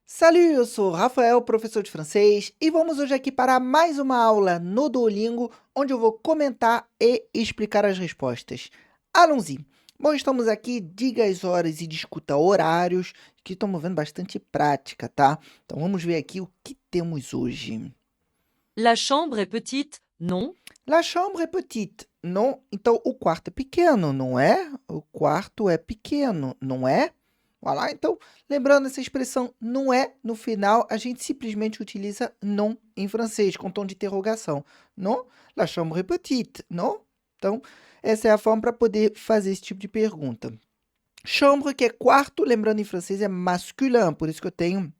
Salut, eu sou Rafael, professor de francês, e vamos hoje aqui para mais uma aula no Duolingo, onde eu vou comentar e explicar as respostas. Allons-y! Bom, estamos aqui, diga as horas e discuta horários, que estamos vendo bastante prática, tá? Então vamos ver aqui o que temos hoje. La chambre est petite, non? La chambre est petite, não? Então o quarto é pequeno, não é? O quarto é pequeno, não é? Olha lá, então, lembrando essa expressão não é no final, a gente simplesmente utiliza non em francês, com tom de interrogação. Non? La chambre est petite, non? Então, essa é a forma para poder fazer esse tipo de pergunta. Chambre, que é quarto, lembrando em francês, é masculin, por isso que eu tenho.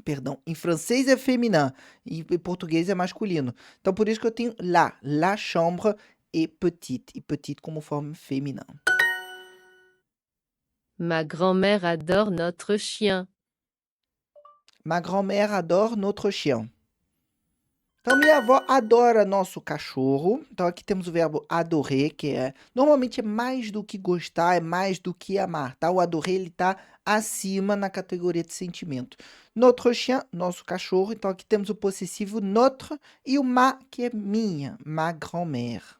Perdão, em francês é féminin e em português é masculino. Então, por isso que eu tenho la. La chambre est petite. E petite como forma féminin. Ma grand-mère adore notre chien. Ma grand-mère adore notre chien. Então, minha avó adora nosso cachorro. Então, aqui temos o verbo adorer, que normalmente é mais do que gostar, é mais do que amar, tá? O adorer, ele tá acima na categoria de sentimento. Notre chien, nosso cachorro. Então, aqui temos o possessivo notre e o ma, que é minha, ma grand-mère.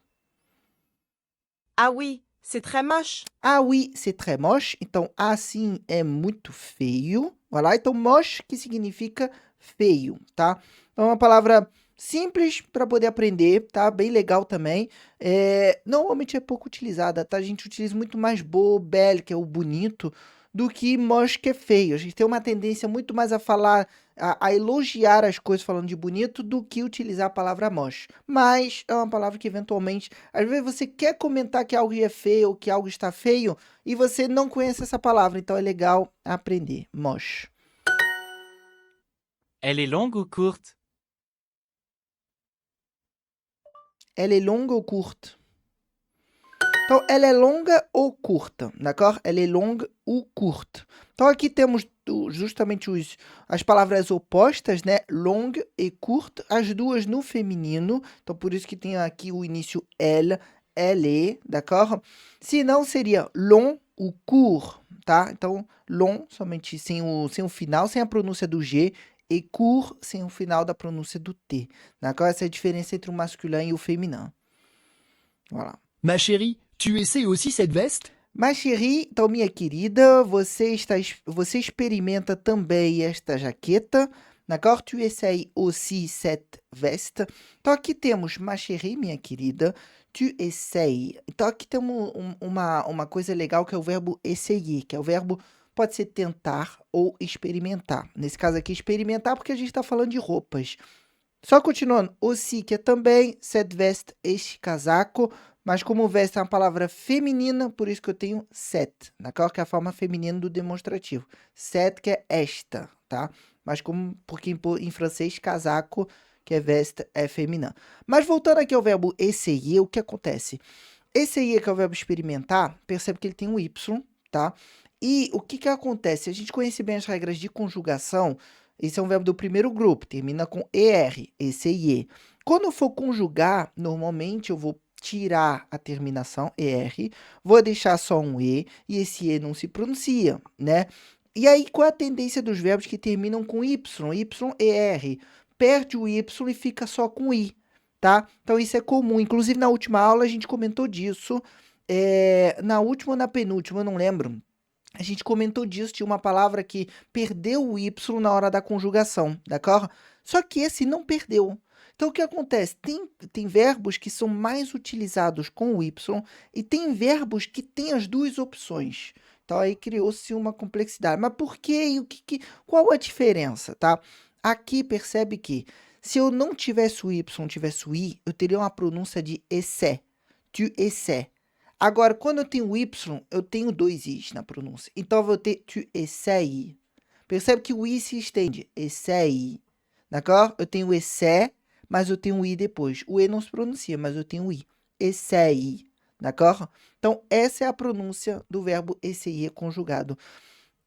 Ah oui, c'est très moche. Ah oui, c'est très moche. Então, assim é muito feio. Olha lá. Então, moche, que significa feio, tá? Então, é uma palavra simples para poder aprender, tá? Bem legal também. Normalmente é pouco utilizada, tá? A gente utiliza muito mais beau, belle, que é o bonito, do que moche, que é feio. A gente tem uma tendência muito mais a falar, a elogiar as coisas falando de bonito, do que utilizar a palavra moche. Mas é uma palavra que eventualmente, às vezes você quer comentar que algo é feio ou que algo está feio e você não conhece essa palavra, então é legal aprender. Moche. Elle est longue ou courte? Elle est longue ou courte? Então, ela é longa ou curta, d'accord? Elle est longue ou courte. Então, aqui temos justamente as palavras opostas, né? Longue e courte, as duas no feminino. Então, por isso que tem aqui o início elle, elle est, d'accord? Se não, seria long ou court, tá? Então, long, somente sem o final, sem a pronúncia do G, e court, sem o final da pronúncia do T, d'accord? Essa é a diferença entre o masculin e o feminino. Voilà. Ma chérie, tu essaies aussi cette veste? Ma chérie, então minha querida, você experimenta também esta jaqueta, d'accord? Tu essayes aussi cette veste. Então aqui temos ma chérie, minha querida, tu essayes. Então aqui temos uma coisa legal que é o verbo essayer, que é o verbo, pode ser tentar ou experimentar. Nesse caso aqui, experimentar porque a gente está falando de roupas. Só continuando, aussi, que é também, cette veste, este casaco, mas como veste é uma palavra feminina, por isso que eu tenho cette, d'accord? Que é a forma feminina do demonstrativo. Cette, que é esta, tá? Mas porque em francês, casaco, que é veste, é feminina. Mas voltando aqui ao verbo essayer, o que acontece? Essayer, que é o verbo experimentar, percebe que ele tem um Y, tá? E o que acontece? A gente conhece bem as regras de conjugação. Esse é um verbo do primeiro grupo, termina com ER, essayer. Quando eu for conjugar, normalmente eu vou tirar a terminação ER, vou deixar só um E, e esse E não se pronuncia, né? E aí, qual é a tendência dos verbos que terminam com Y? YER. Perde o Y e fica só com I, tá? Então, isso é comum. Inclusive, na última aula, a gente comentou disso. Na última ou na penúltima, eu não lembro. A gente comentou disso, tinha uma palavra que perdeu o Y na hora da conjugação, d'accord? Só que esse não perdeu. Então, o que acontece? Tem verbos que são mais utilizados com o Y e tem verbos que têm as duas opções. Então, aí criou-se uma complexidade. Mas por quê? E qual a diferença, tá? Aqui, percebe que se eu não tivesse o Y, tivesse o I, eu teria uma pronúncia de essaie. Tu essaies. Agora, quando eu tenho Y, eu tenho dois Is na pronúncia. Então, eu vou ter tu essayes. Percebe que o I se estende. Essaye. D'accord? Eu tenho essaie, mas eu tenho o I depois. O E não se pronuncia, mas eu tenho o I. Essaye. D'accord? Então, essa é a pronúncia do verbo essayer conjugado.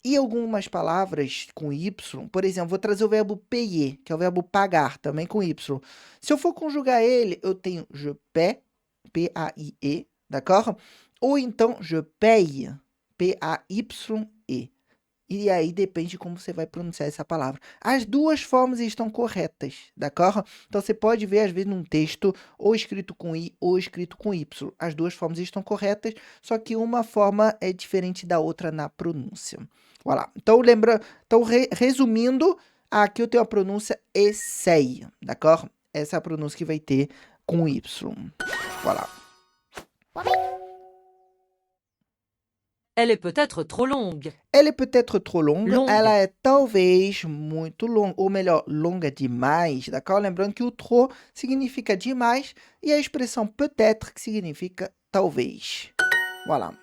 E algumas palavras com Y, por exemplo, vou trazer o verbo payer, que é o verbo pagar, também com Y. Se eu for conjugar ele, eu tenho je paie, P-A-I-E, d'accord? Ou então, je paye, P-A-Y-E. E aí depende de como você vai pronunciar essa palavra. As duas formas estão corretas, d'accord? Então você pode ver, às vezes, num texto, ou escrito com I ou escrito com Y. As duas formas estão corretas, só que uma forma é diferente da outra na pronúncia. Voilà. Então, resumindo, aqui eu tenho a pronúncia essaye, d'accord? Essa é a pronúncia que vai ter com Y. Voilà. Elle est peut-être trop longue. Elle est peut-être trop longue. Longa. Ela é talvez muito longa, ou melhor, longa demais, d'accord? Lembrando que o trop significa demais e a expressão peut-être que significa talvez. Voilà.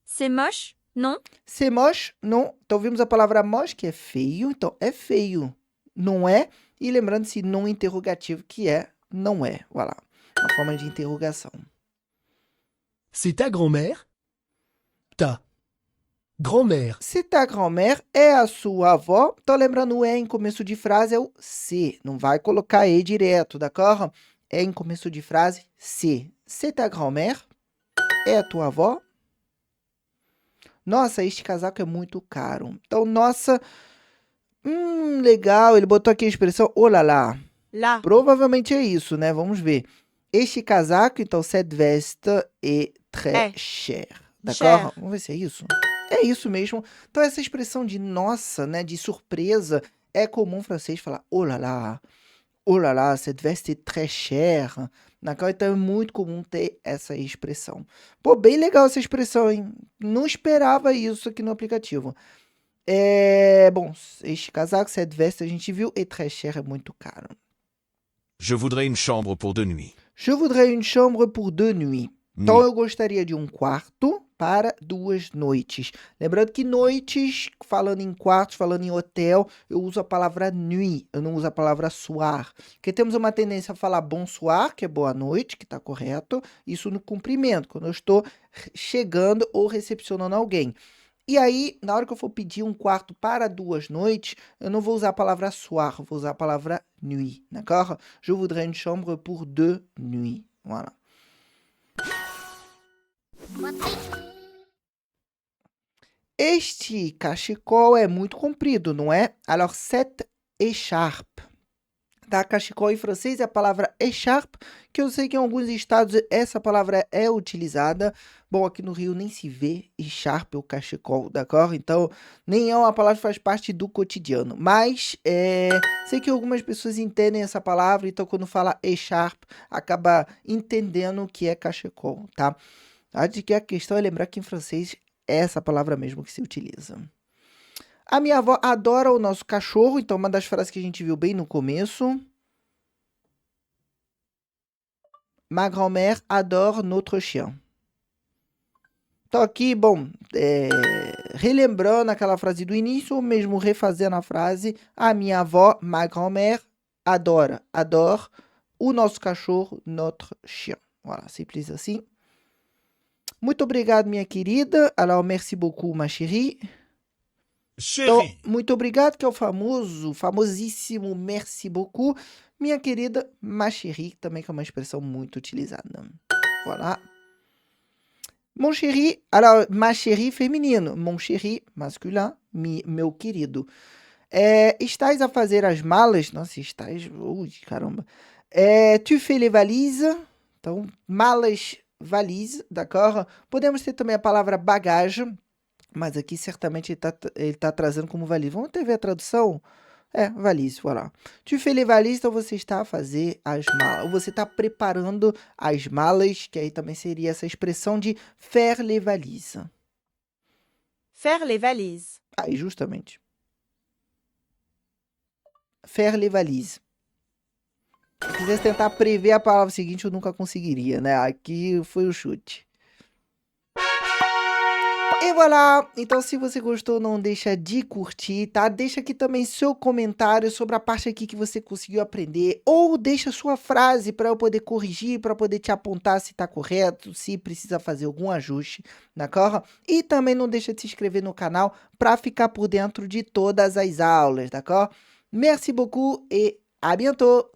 C'est moche, non? C'est moche? Não. Então vimos a palavra moche, que é feio. Então, é feio. Não é? E lembrando-se não interrogativo, que é não é. Voilà. Uma forma de interrogação. C'est ta grand-mère? Ta grand-mère. Se ta grand-mère é a sua avó, então lembrando o é em começo de frase é o se, não vai colocar e direto, d'accord? É em começo de frase, se. Se ta grand-mère é a tua avó? Nossa, este casaco é muito caro. Então, nossa, legal, ele botou aqui a expressão oh là là. Là. Provavelmente é isso, né? Vamos ver. Este casaco, então, cette veste est très cher. D'accord? Cher. Vamos ver se é isso. É isso mesmo. Então, essa expressão de nossa, né, de surpresa, é comum francês falar oh là là, cette veste est très chère. D'accord? Então, é muito comum ter essa expressão. Pô, bem legal essa expressão, hein? Não esperava isso aqui no aplicativo. Bom, este casaco, cette veste, a gente viu, est très cher, é muito caro. Je voudrais une chambre pour 2 nuits. Je voudrais une chambre pour 2 nuits. Então, eu gostaria de um quarto para 2 noites. Lembrando que noites, falando em quartos, falando em hotel, eu uso a palavra nuit, eu não uso a palavra soir. Porque temos uma tendência a falar bonsoir, que é boa noite, que está correto, isso no cumprimento, quando eu estou chegando ou recepcionando alguém. E aí, na hora que eu for pedir um quarto para 2 noites, eu não vou usar a palavra soir, vou usar a palavra nuit, d'accord? Je voudrais une chambre pour 2 nuits. Voilà. Este cachecol é muito comprido, não é? Alors, cette écharpe. Tá? Cachecol em francês é a palavra écharpe, que eu sei que em alguns estados essa palavra é utilizada. Bom, aqui no Rio nem se vê écharpe ou cachecol, d'accord? Então, nem é uma palavra que faz parte do cotidiano. Mas, sei que algumas pessoas entendem essa palavra, então quando fala écharpe, acaba entendendo o que é cachecol, tá? Acho que a questão é lembrar que em francês é essa palavra mesmo que se utiliza. A minha avó adora o nosso cachorro, então uma das frases que a gente viu bem no começo. Ma grand-mère adore notre chien. Então aqui, bom, relembrando aquela frase do início, ou mesmo refazendo a frase, a minha avó, ma grand-mère, adore o nosso cachorro, notre chien. Voilà, simples assim. Muito obrigado, minha querida. Alors, merci beaucoup, ma chérie. Então, Chérie. muito obrigado, que é o famosíssimo merci beaucoup. Minha querida, ma chérie, também que é uma expressão muito utilizada. Voilà. Mon chéri, alors, ma chérie feminino. Mon chéri masculin, meu querido. Estás a fazer as malas? Nossa, estás... Ui, caramba. Tu fais les valises? Então, malas, valise, d'accord? Podemos ter também a palavra bagagem, mas aqui certamente ele tá trazendo como valise. Vamos ter ver a tradução? Valise, voilà. Tu fais les valises, então você está a fazer as malas. Ou você está preparando as malas, que aí também seria essa expressão de faire les valises. Faire les valises. Aí, justamente. Faire les valises. Se eu quisesse tentar prever a palavra seguinte, eu nunca conseguiria, né? Aqui foi o chute. E voilà! Então, se você gostou, não deixa de curtir, tá? Deixa aqui também seu comentário sobre a parte aqui que você conseguiu aprender. Ou deixa sua frase para eu poder corrigir, para poder te apontar se tá correto, se precisa fazer algum ajuste, d'accord? E também não deixa de se inscrever no canal para ficar por dentro de todas as aulas, d'accord? Merci beaucoup et à bientôt!